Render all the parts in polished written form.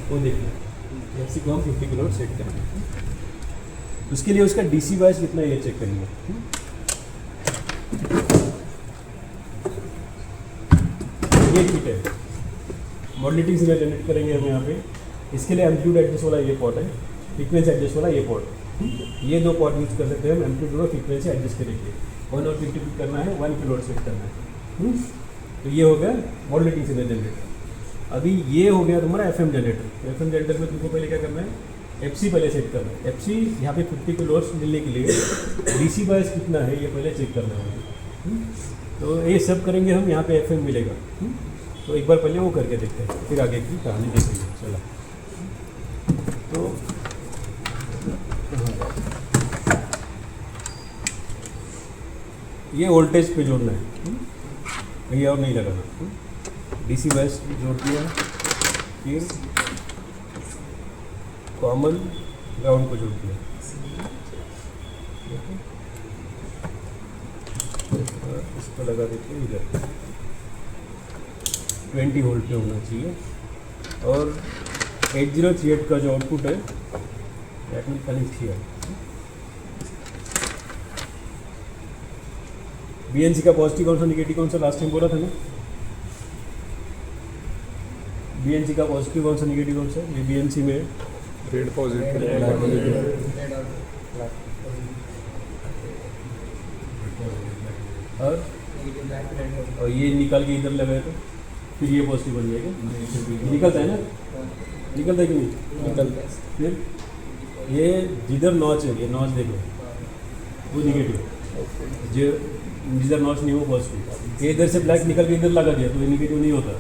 वो देखना। एफसी को हम 50 किलो सेट करेंगे। उसके लिए उसका डीसी बायस कितना है ये चेक करेंगे। ये ठीक है, मॉड्यूलेटिंग सिग्नल जनरेट करेंगे हम यहाँ पे। इसके लिए एम्पलीट्यूड एडजस्ट वाला ये पोर्ट है, फ्रीक्वेंसी एडजस्ट वाला ये पोर्ट। ये दो पोर्ट यूज कर सकते हैं हम एम्पलीट्यूड और फ्रीक्वेंसी एडजस्ट करेंगे। 1 और 50 पिक करना है, 1 किलो सेट करना है। तो ये हो गया मॉड्यूलेटिंग सिग्नल जनरेटर। अभी ये हो गया तुम्हारा एफएम जनरेटर। एफएम जनरेटर में तुमको पहले क्या करना है, एफसी पहले सेट करना है। एफसी यहाँ पे 50 किलो मिलने के लिए डीसी बायस कितना है ये पहले चेक करना है। तो ये सब करेंगे हम, यहाँ पे एफएम मिलेगा। तो एक बार पहले वो करके देखते हैं, फिर आगे की कहानी देखेंगे। चला तो ये वोल्टेज पे जोड़ना है, कहीं और नहीं लगाना। डीसी बायस जोड़ दिया, फिर कॉमन ग्राउंड को जोड़ दिया। इसको लगा देते हैं इधर, 20 वोल्ट पे होना चाहिए। और 8038 का जो आउटपुट है that will connect here. BNC का पॉजिटिव कौन सा, निगेटिव कौन सा, लास्ट टाइम बोला था ना। बीएनसी का पॉजिटिव कौन सा, निगेटिव कौन सा। ये बीएनसी में रेड पॉजिटिव, और ये निकाल के इधर लगाए तो फिर ये पॉजिटिव बन जाएगा। निकलता है ना, निकलता है कि नहीं निकलता है। फिर ये जिधर नॉच है, ये नॉच देखो वो निगेटिव, जो जिधर नॉच नहीं वो पॉजिटिव। ये इधर से ब्लैक निकल के इधर लगा दिया तो ये निगेटिव नहीं होता।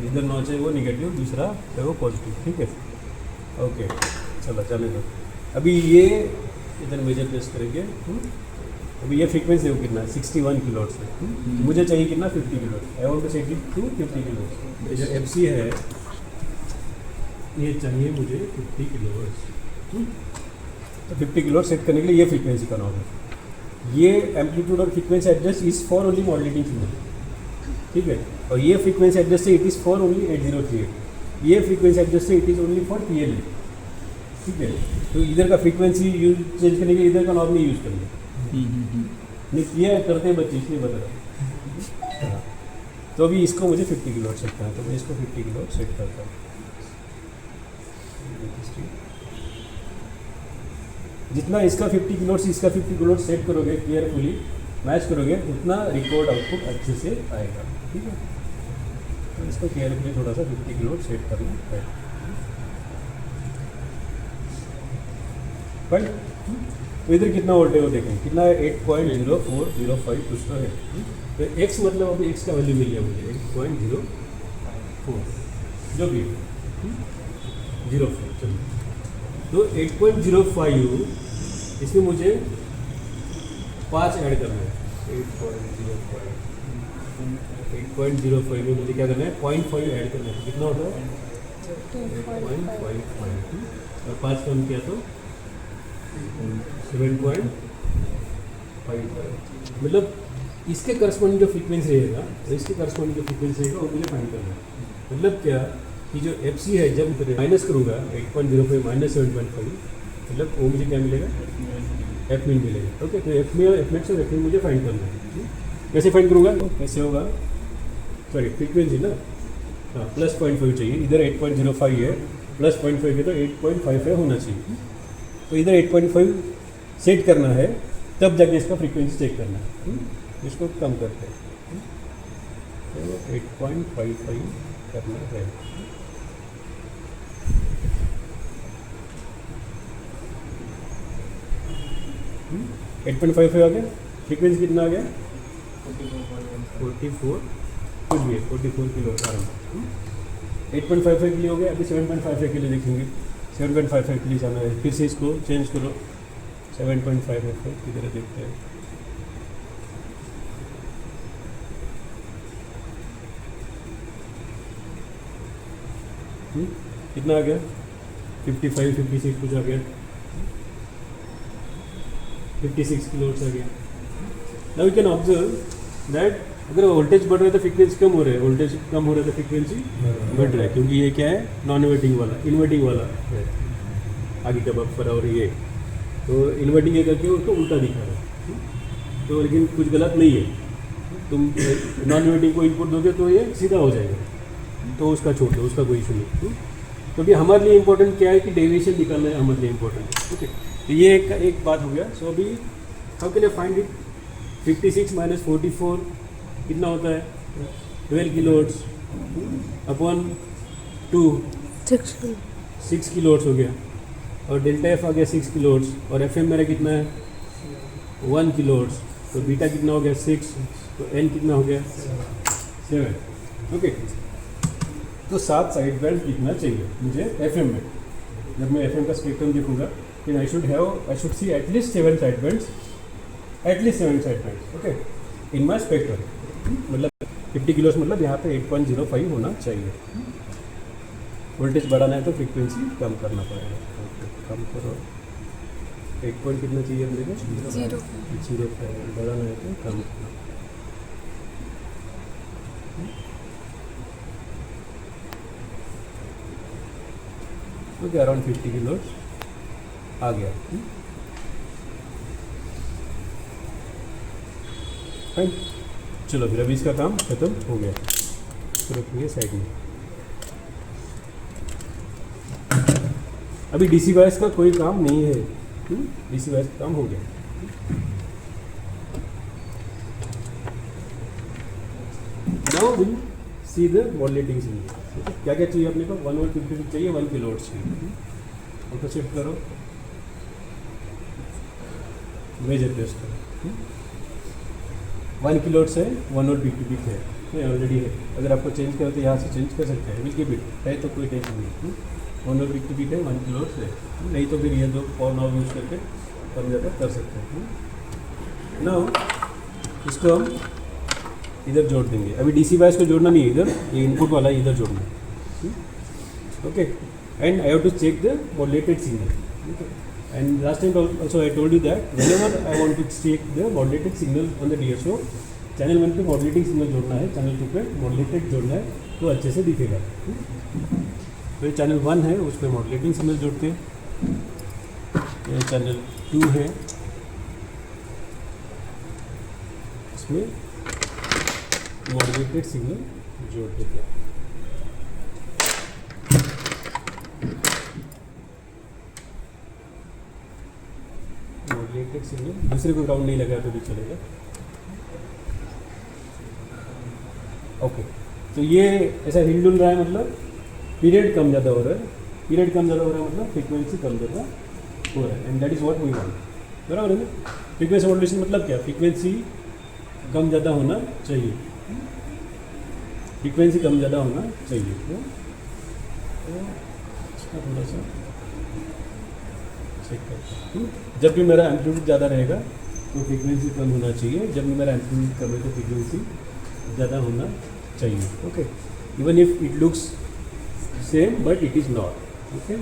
इधर नॉच है वो निगेटिव, दूसरा है वो पॉजिटिव। ठीक है, ओके चलो चले दो। अभी ये इधर मेजर प्रेस करेंगे। अभी ये फ्रीक्वेंसी है वो कितना है, 61 किलोहर्ट्ज़ है। मुझे चाहिए कितना, 50 kilohertz. I want to set it to 50 kilohertz. जो एफसी है ये चाहिए मुझे 50 किलोहर्ट्ज़। तो 50 किलोहर्ट्ज़ सेट करने के लिए ये फ्रीक्वेंसी का नाम है। ये एम्पलीट्यूड और frequency adjust is for only modulating signal. ठीक है, और ये फ्रीक्वेंसी एडजस्ट है इट इज़ फॉर ओनली 8038। ये फ्रीक्वेंसी एडजस्ट है it is only for PLA. ठीक है, तो इधर का फ्रीक्वेंसी यूज चेंज करने के लिए इधर का नॉब नहीं यूज़ करेंगे। नहीं किया करते हैं बच्चे, इसलिए बता रहा हूँ। तो अभी इसको मुझे 50 किलोहर्ट्ज़ सेट करना है, तो मैं इसको 50 किलोहर्ट्ज़ सेट करता हूँ। जितना इसका 50 किलोहर्ट्ज़ इसका 50 किलोहर्ट्ज़ सेट करोगे, केयरफुली मैच करोगे, उतना रिकॉर्ड आउटपुट अच्छे से आएगा। ठीक है, तो इसको केयरफुली थोड़ा सा 50 किलोहर्ट्ज़ सेट करना है। बट तो इधर कितना वोल्ट है वो देखें, कितना है 8.0405 कुछ तो है। तो एक्स मतलब अभी एक्स का वैल्यू मिल गया मुझे 8.04 जो भी 04। चलो तो 8.05 इसमें मुझे 5 ऐड करना है। 8.05 में मुझे क्या करना है, 0.5 ऐड करना है। कितना होता है 0.55 और 5 कम किया तो 7.55। मतलब इसके करस्पॉन्डिंग जो फ्रीक्वेंसी रहेगा, तो इसके करस्पॉन्डिंग जो फ्रीक्वेंसी रहेगा वो मुझे फाइंड करना है। मतलब क्या कि जो एफ सी है जब माइनस करूँगा 8.05 माइनस 7.5, मतलब वो मुझे क्या मिलेगा, एफ मिन मिलेगा। ओके, तो एफ मैक्स और एफ मिन मुझे फाइंड करना है। कैसे फाइंड करूँगा, कैसे होगा, सॉरी फ्रीक्वेंसी ना, हाँ प्लस 0.5 चाहिए। इधर 8.05 है, प्लस 0.5 है तो 8.55 होना चाहिए। तो इधर 8.5 सेट करना है, तब जाके इसका फ्रीक्वेंसी चेक करना है। इसको कम करते हैं, तो 8.55 करना है। एट 8.55 आ गया। फ्रीक्वेंसी कितना आ गया, 44 कुछ भी है, 44 किलो आराम। 8.55 के लिए हो गया। अभी 7.55 के लिए देखेंगे। 7.55 के लिए जाना है, फिर से इसको चेंज करो। 7.55 किधर देखते हैं, कितना आ गया, 55 56 कुछ आ गया, 56 किलो आ गया। Now you can observe that अगर वोल्टेज बढ़ रहा है तो फ्रीक्वेंसी कम हो रहा है, वोल्टेज कम हो रहा है तो फ्रीक्वेंसी बढ़ रहा है, क्योंकि ये क्या है, नॉन इन्वर्टिंग वाला, इन्वर्टिंग वाला है आगे का बफर और ये, तो इन्वर्टिंग ये करके उसको उल्टा दिखा रहा है। तो लेकिन कुछ गलत नहीं है, तुम नॉन इन्वर्टिंग को इनपुट दोगे तो ये सीधा हो जाएगा, तो उसका छोड़ दो, उसका कोई इशू नहीं। क्योंकि हमारे लिए इंपॉर्टेंट क्या है कि डेविएशन निकालना है हमारे लिए इंपॉर्टेंट है। ओके, तो ये एक बात हो गया। सो अभी how can you find it, 56 minus 44 कितना होता है, 12 किलोवाट्स अपॉन 2, 6 किलोवाट्स हो गया, और डेल्टा एफ आ गया 6 किलोवाट्स, और एफ एम मेरा कितना है 1 किलोवाट्स, तो बीटा कितना हो गया 6, तो एन कितना हो गया 7। ओके, तो 7 साइड बैंड कितना चाहिए मुझे एफ एम में। जब मैं एफ एम का स्पेक्ट्रम देखूंगा फिर I should see at least 7 side bands, at least 7 side bands. Okay, in my spectrum, मतलब 50 किलो मतलब यहाँ पे 8.05 होना चाहिए। वोल्टेज बढ़ाना है तो फ्रीक्वेंसी कम करना पड़ेगा, कम करो 8 पॉइंट कितना चाहिए मेरे को 0.05, बढ़ाना है तो कम करना। ओके, अराउंड 50 किलो आ गया। फाइन, चलो फिर अभी इसका काम खत्म हो गया, तो रखिए साइड में। अभी डीसी वाइस का कोई काम नहीं है, डीसी वाइस का काम हो गया। Now will see the modulating signal. क्या क्या चाहिए अपने को, 1 वोल्ट 56 चाहिए, 1 किलोवाट चाहिए। ऑटो शिफ्ट करो, मेजर प्रेस करो, 1 किलोवाट है, 1 वोल्ट पीक टू पीक है, ये ऑलरेडी है। अगर आपको चेंज करो तो यहाँ से चेंज कर सकते हैं, विल बिट है तो कोई टेंशन नहीं। 1 वोल्ट पीक टू पीक है, 1 किलोवाट है, नहीं तो फिर ये दो पावर नॉब यूज़ करके कम ज़्यादा कर सकते हैं। नाउ इसको हम इधर जोड़ देंगे। अभी डीसी बायस को जोड़ना नहीं है, इधर ये इनपुट वाला इधर जोड़ना है। Okay, and I have to check the modulated signal. And last time also I told you that whenever I want to check the modulated signal on the DSO, channel 1 पे मॉड्यूलेटिंग सिग्नल जोड़ना है, channel 2 पे modulated जोड़ना है, तो अच्छे से दिखेगा। तो ये चैनल 1 है, उस पर मॉड्यूलेटिंग सिग्नल जोड़ते हैं। ये चैनल 2 है, इसमें मॉड्यूलेटेड सिग्नल जोड़ देते हैं। मॉड्यूलेटेड सिग्नल दूसरे को ग्राउंड नहीं लगाया तो भी चलेगा। ओके, तो ये ऐसा हिल डुल रहा है, मतलब पीरियड कम ज़्यादा हो रहा है, पीरियड कम ज़्यादा हो रहा है मतलब फ्रीक्वेंसी कम ज़्यादा हो रहा है, and that is what we want. बराबर है ना? फ्रीक्वेंसी मॉड्यूलेशन मतलब क्या, फ्रीक्वेंसी कम ज़्यादा होना चाहिए, फ्रीक्वेंसी कम ज़्यादा होना चाहिए। तो इसका थोड़ा सा चेक करते हैं। जब भी मेरा एम्पलीट्यूड ज़्यादा रहेगा तो फ्रीक्वेंसी कम होना चाहिए, जब भी मेरा एम्पलीट्यूड कम है तो फ्रीक्वेंसी ज़्यादा होना चाहिए। Okay, even if it looks same but it is not. Okay,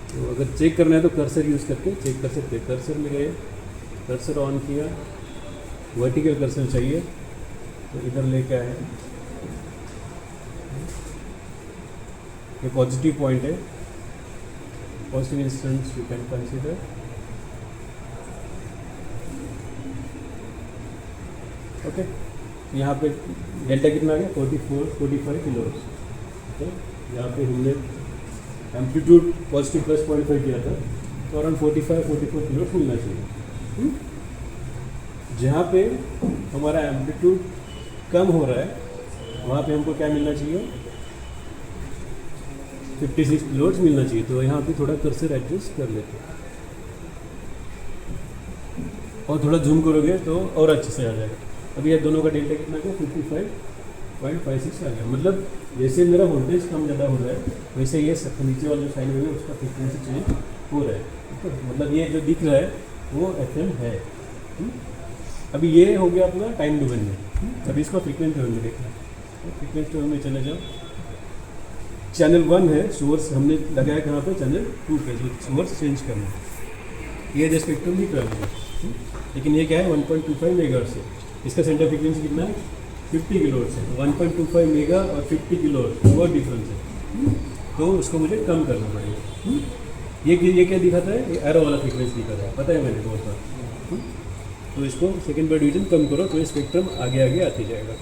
तो अगर चेक करना है तो कर्सर यूज़ करके चेक कर सकते हैं। कर्सर में गए, कर्सर ऑन किया, वर्टिकल कर्सर चाहिए तो इधर लेके आए, ये पॉजिटिव पॉइंट है, positive instance you can consider. Okay, यहाँ पे डेल्टा कितना आ गया 45 किलो। तो यहाँ पे हमने एम्पलीट्यूड पॉजिटिव प्लस 0.5 किया था, तो अराउंड 44 किलो मिलना चाहिए। जहाँ पे हमारा एम्पलीट्यूड कम हो रहा है वहाँ पे हमको क्या मिलना चाहिए, 56 किलोवाट मिलना चाहिए। तो यहाँ पे थोड़ा कर्सर एडजस्ट कर लेते हैं और थोड़ा जूम करोगे तो और अच्छे से आ जाएगा। अभी ये दोनों का डेल्टा कितना गया 55.56 आ गया। मतलब जैसे मेरा वोल्टेज कम ज़्यादा हो रहा है वैसे ये नीचे वाला जो साइन वेव है उसका फ्रीक्वेंसी चेंज हो रहा है। ठीक है, मतलब ये जो दिख रहा है वो FM है। अभी ये हो गया अपना टाइम डोमेन में। अभी इसको फ्रीक्वेंसी डोमेन में देखना, फ्रीक्वेंसी डोमेन में चले जाओ। चैनल 1 है, सोर्स हमने लगाया कहाँ पे, चैनल 2 पे, जो सोर्स चेंज करना है। ये जो स्पेक्ट्रम दिख रहा है मुझे, लेकिन ये क्या है 1.25 मेगाहर्ट्ज़ से, इसका सेंटर फ्रीक्वेंसी कितना है 50 किलो है, 1.25 मेगा और 50 किलो बहुत डिफरेंस है। तो उसको मुझे कम करना पड़ेगा। ये क्या दिखाता है, ये एरो वाला फ्रीक्वेंसी दिखाता है, पता है मैंने बहुत बार। तो इसको सेकेंड बार डिवीजन कम करो तो ये स्पेक्ट्रम आगे आगे आते जाएगा।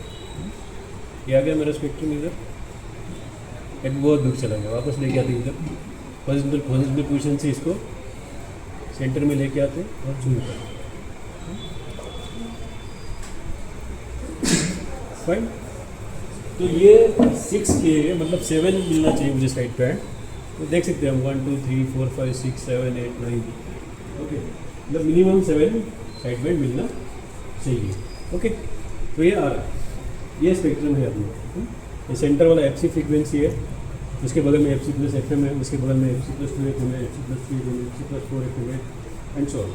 ये आ गया मेरा स्पेक्ट्रम इधर, एक बहुत दूर चला गया, वापस लेके आते इधर हॉरिजॉन्टल पोजीशन से इसको सेंटर में लेके आते और जूम करते। फाइन। तो ये 6 के मतलब 7 मिलना चाहिए मुझे साइड बैंड। तो देख सकते हैं हम 1 2 3 4 5 6 7 8 9 ओके, मतलब मिनिमम 7 साइड बैंड मिलना चाहिए। ओके, तो ये आ रहा है, ये स्पेक्ट्रम है अपना। ये सेंटर वाला एफसी फ्रीक्वेंसी है, उसके बगल में एफसी प्लस एफ एम है, उसके बगल में एफसी प्लस 2 एफ एम है, एफसी प्लस 3 एफ एम है, एफसी प्लस 4 एफ एम है एंड सो ऑन।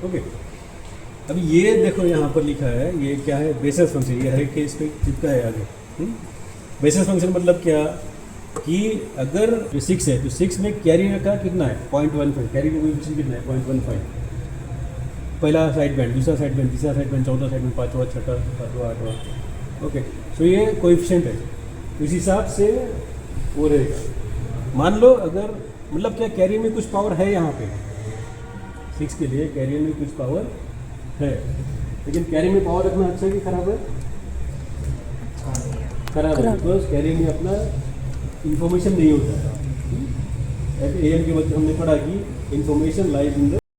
ओके, अब ये देखो यहाँ पर लिखा है, ये क्या है, बेसिस फंक्शन। ये हर एक केस पे चिपका है आगे। बेसिस फंक्शन मतलब क्या कि अगर जो 6 है तो 6 में कैरी का कितना है 0.15, कैरी का कोएफिशिएंट कितना है 0.15। पहला साइड बैंड, दूसरा साइड बैंड, तीसरा साइड बैंड, चौथा साइड बैंड, पाँचवा, छठा, सातवां, आठवां। ओके, तो ये कोएफिशिएंट है, उस हिसाब से वो रहेगा। मान लो अगर मतलब क्या कैरी में कुछ पावर है यहाँ पे, 6 के लिए कैरी में कुछ पावर है, लेकिन कैरी में पावर रखना अच्छा है कि खराब है? खराब है, बिकॉज कैरी में अपना इंफॉर्मेशन नहीं होता है। एएम के वक्त हमने पढ़ा कि इंफॉर्मेशन लाइज इन द